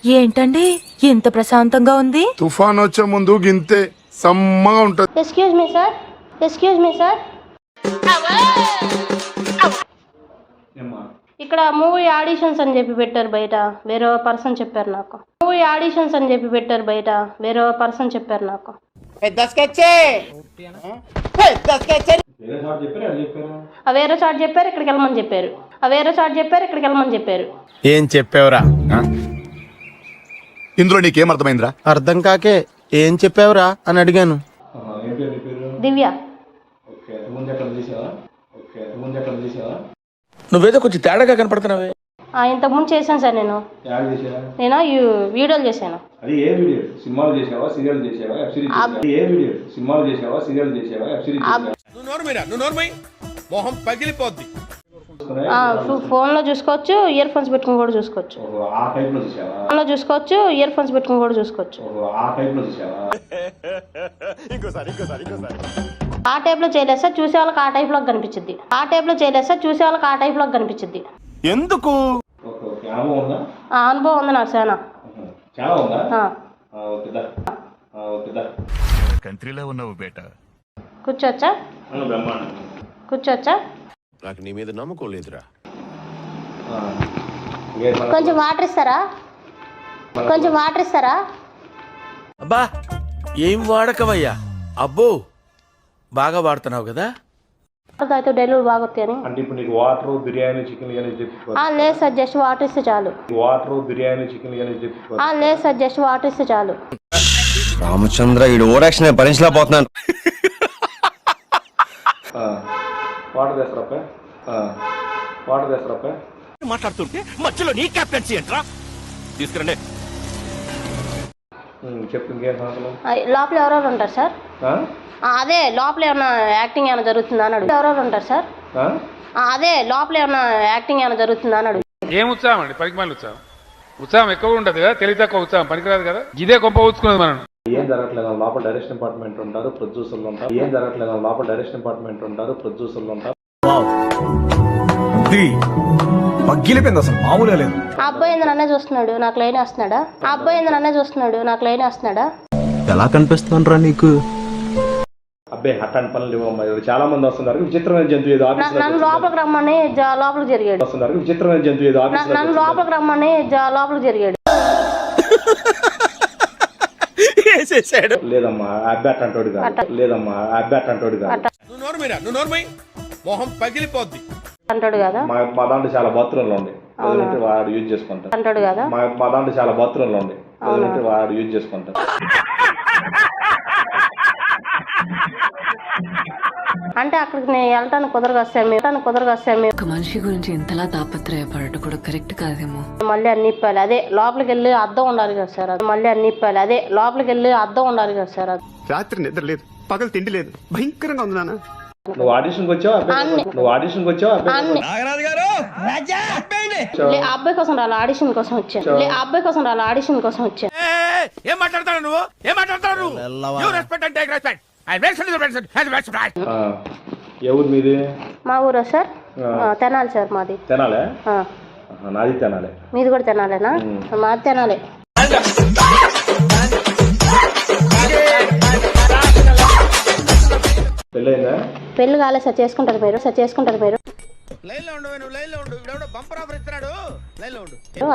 ఏంటండి ఇంత ప్రశాంతంగా ఉంది? తుఫాన్ వచ్చే ముందు గింతే సమ్మగా ఉంటది. Excuse me sir, excuse me sir, ఇక్కడ మూవీ ఆడిషన్స్ అని చెప్పి పెట్టారు బయట, వేరే పర్సన్ చెప్పారు నాకు. మూవీ ఆడిషన్స్ అని చెప్పి పెట్టారు బయట, వేరే పర్సన్ చెప్పారు నాకు. వేరే చాట్ చెప్పారు, ఇక్కడికి వెళ్ళమని చెప్పారు. వేరే చాట్ చెప్పారు, ఇక్కడికి వెళ్ళమని చెప్పారు. ఏం చెప్పావురా? ఇందులో నీకేం అర్థమైందిరా? అర్థం కాకే ఏం చెప్పావురా అని అడిగాను. దివ్య. నువ్వేదో కొంచెం తేడాగా కనపడుతున్నావే. ఇంతకుముందు చేశాను సార్. నేను వీడియోలు చేశాను. ఫోన్ లో చూసుకోవచ్చు, ఇయర్ ఫోన్స్ పెట్టుకుని కూడా చూసుకోవచ్చు. ఫోన్ లో చూసుకోవచ్చు, ఇయర్ ఫోన్స్ పెట్టుకుని కూడా చూసుకోవచ్చు. ఆ టైప్ లో చేయలేదు సార్, చూసే వాళ్ళకి ఆ టైప్ లో కనిపించింది. ఆ టైప్ లో చేయలేదు సార్, చూసే వాళ్ళకి ఆ టైప్ లో కనిపించింది. ఎందుకు? అనుభవం ఉంది నాకు చాలా. కంట్రీలో ఉన్నావు బేటా. కూర్చోవచ్చా? కూర్చోవచ్చా? నాకు నీ మీద నమ్మకం లేదురా. కొంచెం వాటర్ ఇస్తారా? కొంచెం వాటర్ ఇస్తారా? అబ్బా ఏం వాడకవయ్యా. అబ్బో బాగా వాడుతున్నావు కదా. అయితే డెలివరీ బాగా వస్తాయని. అంటే ఇప్పుడు నీకు వాటర్ బిర్యానీ చికెన్ కానీ చెప్పి లేదు సార్, జస్ట్ వాటర్ ఇస్తే చాలు. వాటర్ బిర్యానీ చికెన్ కానీ చెప్పి లేదు సార్, జస్ట్ వాటర్ ఇస్తే చాలు. రామచంద్ర ఈ ఓవరాక్షన్ భరించలేకపోతున్నాను. వాటర్ తెస్తారప్ప, వాటర్ తెస్తారప్ప. మాట్లాడుతుంటే మధ్యలో నీ కెప్టెన్సీ ఏంట్రా? తీసుకురండి. చెప్పు ఇంకేం సంగతులు? లోపల ఎవరెవరు ఉంటారు సార్? అదే లోపల ఏమన్నా యాక్టింగ్ ఏమైనా జరుగుతుందా అని అడుగు. ఎవరెవరు ఉంటారు సార్? అదే లోపల ఏమన్నా యాక్టింగ్ ఏమైనా జరుగుతుందా అని అడుగు. ఏం ఉత్సాహం అండి? పనికిమాలిన ఉత్సాహం. ఉత్సాహం ఎక్కువ ఉంటుంది కదా, తెలివి తక్కువ ఉత్సాహం పనికిరాదు కదా. ఇదే గొప్ప ఊచుకున్నది మనం. ఏం జరగట్లేదు, లోపల డైరెక్షన్ డిపార్ట్మెంట్ ఉంటారు, ప్రొడ్యూసర్లు ఉంటారు. ఏం జరగట్లేదు, లోపల డైరెక్షన్ డిపార్ట్మెంట్ ఉంటారు, ప్రొడ్యూసర్లు ఉంటారు. పగ్గిలిపోయింది, అసలు మామూలుగా లేదు. ఆ అబ్బాయి ఏంది నన్నే చూస్తున్నాడు, నాకు లైన్ వేస్తున్నాడా? ఆ అబ్బాయి ఏంది నన్నే చూస్తున్నాడు, నాకు లైన్ వేస్తున్నాడా? ఎలా కనిపిస్తున్నారా నీకు? అబ్బాయి అట్లాంటి పనులు ఇవ్వమ్మా. చాలా మంది వస్తున్నారు, విచిత్రమైన జంతువు ఏదో నన్ను లోపలికి రమ్మని లోపలికి జరిగాడు. వస్తున్నారు, విచిత్రమైన జంతువు ఏదో నన్ను లోపలికి రమ్మని లోపలికి జరిగాడు. లేదమ్మా అబ్బాయి అట్లాంటోడు కాదు. లేదమ్మా అబ్బాయి అట్లాంటోడు కాదు. మొహం పగిలిపోద్ది అంటాడు కదా. మా దాంట్లో చాలా బాత్రూమ్లు ఉండే వాడు యూజ్ చేసుకుంటాడు. అంటాడు కదా. మా దాంట్లో చాలా బాత్రూమ్లు ఉండే వాడు యూజ్ చేసుకుంటాడు. అంటే అక్కడికి నేను వెళ్ళటానికి కుదరగొస్తాను. ఒక మనిషి గురించి ఇంతలా తాపత్రయపడటం కూడా కరెక్ట్ కాదేమో. మళ్ళీ అన్ని ఇప్పాలి. అదే లోపలికి వెళ్ళి అద్దం ఉండాలి కదా సార్. మళ్ళీ అన్ని ఇప్పాలి. అదే లోపలికి వెళ్ళి అద్దం ఉండాలి కదా సార్. రాత్రి నిద్ర లేదు, పగలు తిండి లేదు, భయంకరంగా ఉంది నాన్న. నువ్వు ఆడిషన్కి వచ్చావు, అబ్బాయి కోసం రాలి ఆడిషన్ కోసం వచ్చాను. అబ్బాయి కోసం రాలి ఆడిషన్ కోసం వచ్చాను. ఏం మాట్లాడతాడు నువ్వు? ఏం మాట్లాడతాడు నువ్వు? ఎవరు మీది? మా ఊరా సార్? తెనాలి సార్. మాది తెనాలే? నాది తెనాలే. మీది కూడా తెనాలేనా? మాది తెనాలే. పెళ్ళైందా? పెళ్లి కాలేదు సార్. చేసుకుంటారు మీరు?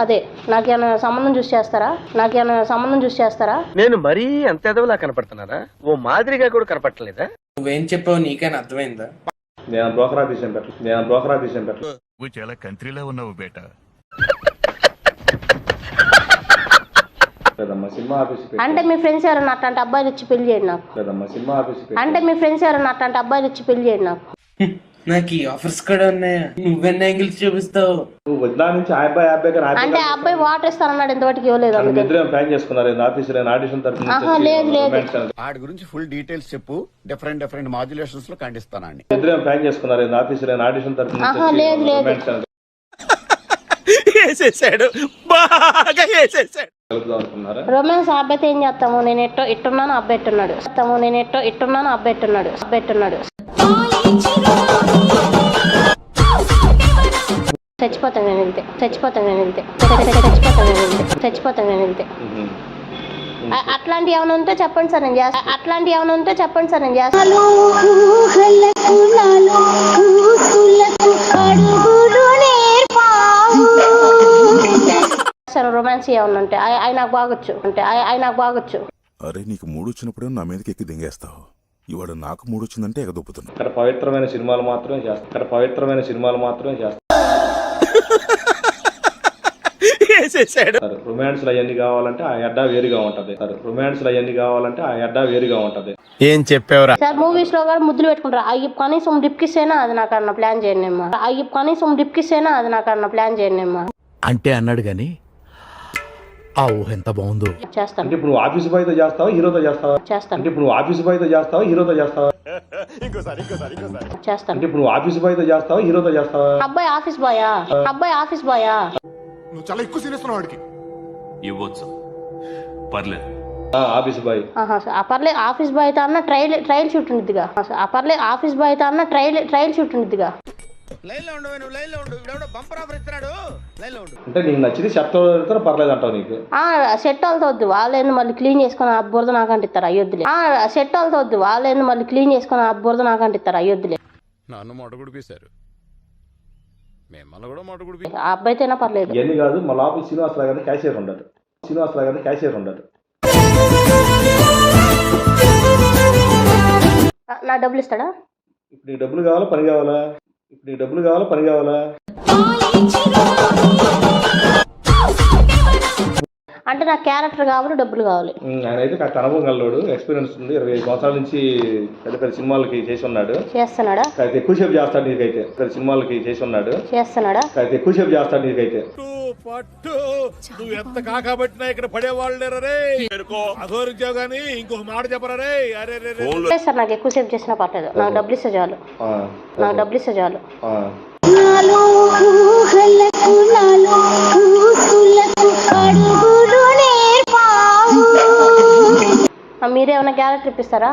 అదే నాకేమైనా సంబంధం చూసి చేస్తారా? నేను మరీ అంత ఎదవలా కనపడుతున్నారా? ఓ మాదిరిగా కూడా కనపడలేదా? నువ్వేం చెప్పావు నీకైనా అర్థమైందా? నేను బ్రోకర్ ఆఫీస్ ఏం పెట్టలేదు. నువ్వు చాలా కంట్రీలో ఉన్నావు బేటా. సినిమా ఆఫీస్ అంటే మీ ఫ్రెండ్స్ ఎవరన్నా అట్లాంటి అబ్బాయిలు ఇచ్చి పెళ్లి చేయండి నాకు. సినిమా ఆఫీస్ అంటే మీ ఫ్రెండ్స్ ఎవరన్నా అట్లాంటి అబ్బాయిలు ఇచ్చి పెళ్లి చేయండి నాకు. నాకు ఈ ఆఫర్స్ కూడా ఉన్నాయా? నువ్వెన్ని యాంగిల్స్ చూపిస్తావు? నువ్వు వద్దా నుంచి అబ్బాయి అంటే ఆ అబ్బాయి వాటర్ ఇస్తానన్నాడు, ఇంతవరకు ఇవ్వలేదు. ప్లాన్ చేసుకున్నారు ఆఫీసులో ఆడిషన్ తరఫున. లేదు. వాడి గురించి ఫుల్ డీటెయిల్స్ చెప్పు. డిఫరెంట్ మాడ్యులేషన్స్ లో ఖండిస్తానండి. ఇద్దరు ప్లాన్ చేసుకున్నారు ఆఫీసులో ఆడిషన్ తరఫున. లేదు. రొమాన్స్ అబ్బాయితో ఏం చేస్తాము? నేను ఇట్టున్నాను, అబ్బాయి ఇట్టున్నాడు. చచ్చిపోతాను నేను వెళ్తే చచ్చిపోతాను నేను వెళ్తే చచ్చిపోతాను నేను వెళ్తే చచ్చిపోతాను నేను వెళ్తే అట్లాంటి ఏమైనా ఉంటే చెప్పండి సార్ నేను చేస్తాను. అట్లాంటి ఏమైనా ఉంటే చెప్పండి సార్ నేను చేస్తాను. సార్ రొమాన్స్ ఏమైనా ఉంటే అవి నాకు బాగొచ్చు అంటే అవి నాకు బాగొచ్చు. అరే నీకు మూడు వచ్చినప్పుడు నా మీదకి ఎక్కి దింగేస్తావు. ఇవాడు నాకు మూడు వచ్చిందంటే ఎగదొప్పుతున్నా. ఇక్కడ పవిత్రమైన సినిమాలు మాత్రమే చేస్తాను. ఇక్కడ పవిత్రమైన సినిమాలు మాత్రమే చేస్తాను. రొమాన్స్లు అవన్నీ కావాలంటే ఆ అడ్డా వేరుగా ఉంటది. రొమాన్స్లు అవన్నీ కావాలంటే ఆ అడ్డా వేరుగా ఉంటది. ఏం చెప్పావురా? సార్ మూవీస్ లో కూడా ముద్దులు పెట్టుకుంటారు. అయ్యి కనీసం డిప్కిస్తేనా అది నాకు అన్న ప్లాన్ చేయండి అమ్మా. అయ్యి కనీసం డిప్కిస్తేనా అది నాకు అన్న ప్లాన్ చేయండి అమ్మా. అంటే అన్నాడు గాని ఆ ఊహ ఎంత బాగుందో. చేస్తాను. అంటే ఇప్పుడు ఆఫీస్ బాయ్ తో చేస్తావా హీరోతో చేస్తావా? చేస్తాను. అంటే ఇప్పుడు ఆఫీస్ బాయ్ తో చేస్తావా హీరోతో చేస్తావా? చేస్తాను. అంటే ఇప్పుడు ఆఫీస్ బాయ్ తో చేస్తావా హీరోతో చేస్తావా? అబ్బాయి ఆఫీస్ బాయా? అబ్బాయి ఆఫీస్ బాయా? నువ్వు చాలా ఎక్కువ సీరియస్ ఉన్నావు వాడికి. ఇవ్వచ్చు, పర్లేదు. Office boy. పర్లేదు ఆఫీస్ బాయ్ తో అన్న ట్రయల్ షూట్ ఉండిద్దిగా. పర్లేదు ఆఫీస్ బాయ్ తో అన్న ట్రయల్ షూట్ ఉండిద్దిగా. అంటే నీకు నచ్చింది చెత్త పర్లేదు అంటావు నీకు. సెట్ వాళ్ళతో వద్దు, వాళ్ళేందు మళ్ళీ క్లీన్ చేసుకుని ఆ బురద నాకంటే ఇస్తారు అయ్యొద్దులే. సెట్ వాళ్ళతో వద్దు, వాళ్ళేందు మళ్ళీ క్లీన్ చేసుకుని ఆ బురద నాకంటే ఇస్తారు అయ్యొద్దులే. నన్ను మొట్టగుడిపేశారు, మిమ్మల్ని కూడా మొట్టగుడిపి. ఆ అబ్బాయితేనా పర్లేదు. ఇవన్నీ కాదు, మా లోపల శ్రీనివాస్ లాగానే క్యాషియర్ ఉండదు. శ్రీనివాస్ లాగానే క్యాషియర్ ఉండదు. నా డబ్బులు ఇస్తాడా? ఇప్పుడు నీకు డబ్బులు కావాలా పని కావాలా? ఇప్పుడు నీకు డబ్బులు కావాలా పని కావాలా? అంటే నాకు క్యారెక్టర్ కావాలి, డబ్బులు కావాలి. ఆయన అయితే కాస్త అనుభవం గలవాడు, ఎక్స్పీరియన్స్ ఉంది. 25 సంవత్సరాల నుంచి పెద్ద పెద్ద సినిమాలకి చేసి ఉన్నాడు. చేస్తున్నాడా? అయితే ఎక్కువసేపు చేస్తాడు నీకైతే. పెద్ద సినిమాలకి చేసి ఉన్నాడు. చేస్తున్నాడా? అయితే ఎక్కువసేపు చేస్తాడు నీకైతే. నువ్వు ఎంత కాకబట్టినా ఇక్కడ పడేవాళ్ళు అఘోరించావు ఇంకొక మాట చెప్పరా రే. అరే సార్ నాకు ఎక్కువసేపు చేసినా పర్లేదు, నాకు డబ్బులు ఇస్తే చాలు. నాకు డబ్బులు ఇస్తే చాలు. మీరేమైనా క్యారెక్టర్ ఇప్పిస్తారా?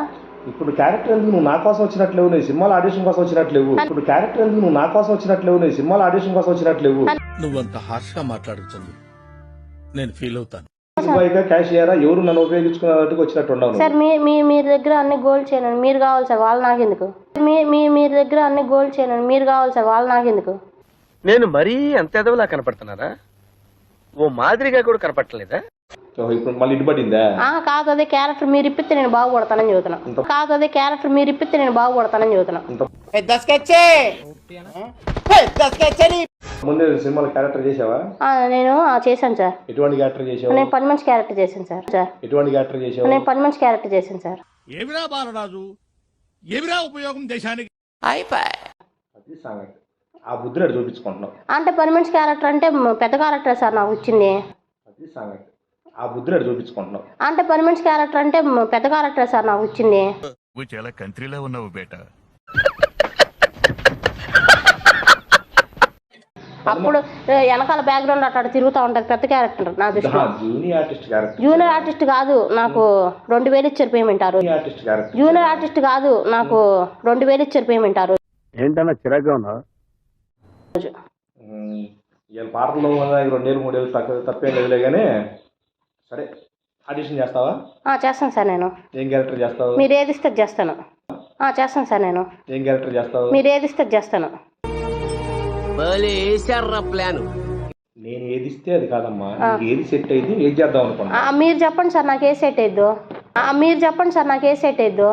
ఇప్పుడు క్యారెక్టర్ ఎందుకు నువ్వు నా కోసం వచ్చినట్లేవు, నీ సినిమాల ఆడిషన్ కోసం వచ్చినట్లేవు. ఇప్పుడు క్యారెక్టర్ ఎందుకు నువ్వు నా కోసం వచ్చినట్లేవు, నీ సినిమాల ఆడిషన్ కోసం వచ్చినట్లేవు. నువ్వంత హార్ష్ గా మాట్లాడుతుంది, నేను ఫీల్ అవుతాను. క్యాషియరా ఎవరు నన్ను ఉపయోగించుకున్నట్టుగా వచ్చినట్టు ఉండవు. సార్ మీ దగ్గర అన్ని గోల్డ్ చేయను మీరు కావాలి సార్, వాళ్ళు నాకెందుకు? మీ దగ్గర అన్ని గోల్డ్ చేయను మీరు కావాలి సార్, వాళ్ళు నాకెందుకు? నేను మరీ అంత ఎదవలా కనపడుతున్నారా? ఓ మాదిరిగా కూడా కనపడలేదా? ఇప్పుడు మళ్ళీ ఇటు పడిందా? కాదు, అదే క్యారెక్టర్ మీరు ఇప్పితే నేను బాగుపడతానని చెబుతున్నా. కాదు, అదే క్యారెక్టర్ మీరు ఇప్పితే నేను బాగుపడతానని చెబుతున్నా. ముందే సినిమాలో క్యారెక్టర్ చేసావా? నేను చేశాను సార్. ఎటువంటి క్యారెక్టర్ చేసావు? నేను పని మంచి క్యారెక్టర్ చేశాను సార్. ఎటువంటి క్యారెక్టర్ చేసావు? నేను పని మంచి క్యారెక్టర్ చేశాను సార్. ఏమిరా బాలరాజు, ఏమిరా ఉపయోగం దేశానికి? అది సంగతి. ఆ బుద్ధుడు చూపించుకుంటున్నావు. అంటే పని మంచి క్యారెక్టర్ అంటే పెద్ద క్యారెక్టర్ సార్ నాకు వచ్చింది. అది సంగతి. ఆ బుద్ధుడు చూపించుకుంటున్నావు. అంటే పని మంచి క్యారెక్టర్ అంటే పెద్ద క్యారెక్టర్ సార్ నాకు వచ్చింది. నువ్వు చాలా కంట్రీలో ఉన్నావు బేట. అప్పుడు వెనకాల బ్యాక్గ్రౌండ్ అట్లా తిరుగుతూ ఉంటది పెద్ద క్యారెక్టర్ నా దృష్టిలో. జూనియర్ ఆర్టిస్ట్ కాదు, నాకు 2000 ఇచ్చారు పేమెంట్ ఆ రోజు. జూనియర్ ఆర్టిస్ట్ కాదు, నాకు 2000 ఇచ్చారు పేమెంట్ ఆ రోజు. ఏంటన్నా చిరాగ్గా ఉన్నా? పాటల్లో 2-3 తప్పేం లేదులే కానీ, సరే ఆడిషన్ చేస్తావా? చేస్తాను సార్. నేను ఏం క్యారెక్టర్ చేస్తావు? మీరు ఏది ఇస్తే చేస్తాను. చేస్తాను సార్. నేను ఏం క్యారెక్టర్ చేస్తావు? మీరు ఏది ఇస్తే చేస్తాను. నేను ఏది ఇస్తే అది కాదమ్మా, ఏది సెట్ అయింది ఏది చేద్దాం అనుకున్నా. మీరు చెప్పండి సార్ నాకు ఏ సెట్ అయిద్దో. మీరు చెప్పండి సార్ నాకు ఏ సెట్ అయిద్దో.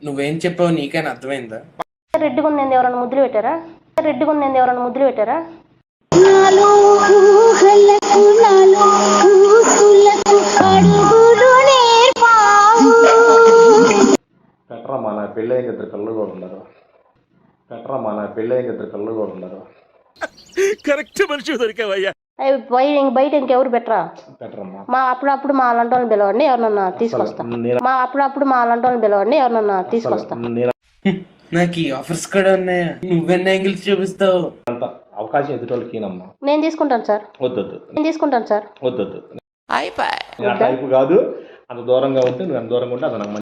నువ్వేం చెప్పావు నీకైనా అర్థమైందా? రెడ్డిగా ఉంది ఎవరైనా ముద్దులు పెట్టారా? రెడ్డిగా ఉంది ఎవరైనా ముద్దులు పెట్టారా? పెట్టరమ్మా, నా పెళ్ళయ్య 2 పిల్లలు కూడా ఉన్నారు. పెట్టరమ్మా, నా పెళ్ళయ్య 2 పిల్లలు కూడా ఉన్నారు. కరెక్ట్ మనిషి దొరికావయ్యా. బయట ఇంకెవరు పెట్టరా? పెట్టరమ్మా. మా అప్పుడప్పుడు మా అలాంటి వాళ్ళని పిలవండి, ఎవరన్నా తీసుకొస్తా. మా అప్పుడప్పుడు మా అలాంటి వాళ్ళని పిలవండి, ఎవరన్నా తీసుకొస్తా. నాకు ఈ ఆఫర్స్ కూడా ఉన్నాయా? నువ్వెన్ని యాంగిల్స్ చూపిస్తావు? అంత అవకాశం ఎదుటోళ్ళకి ఈనమ్మా. నేను తీసుకుంటాను సార్. వద్దు. నేను తీసుకుంటాను సార్. వద్దు. టైపు కాదు, అంత దూరంగా ఉంటే నువ్వు ఎంత దూరంగా ఉంటే అది నాకు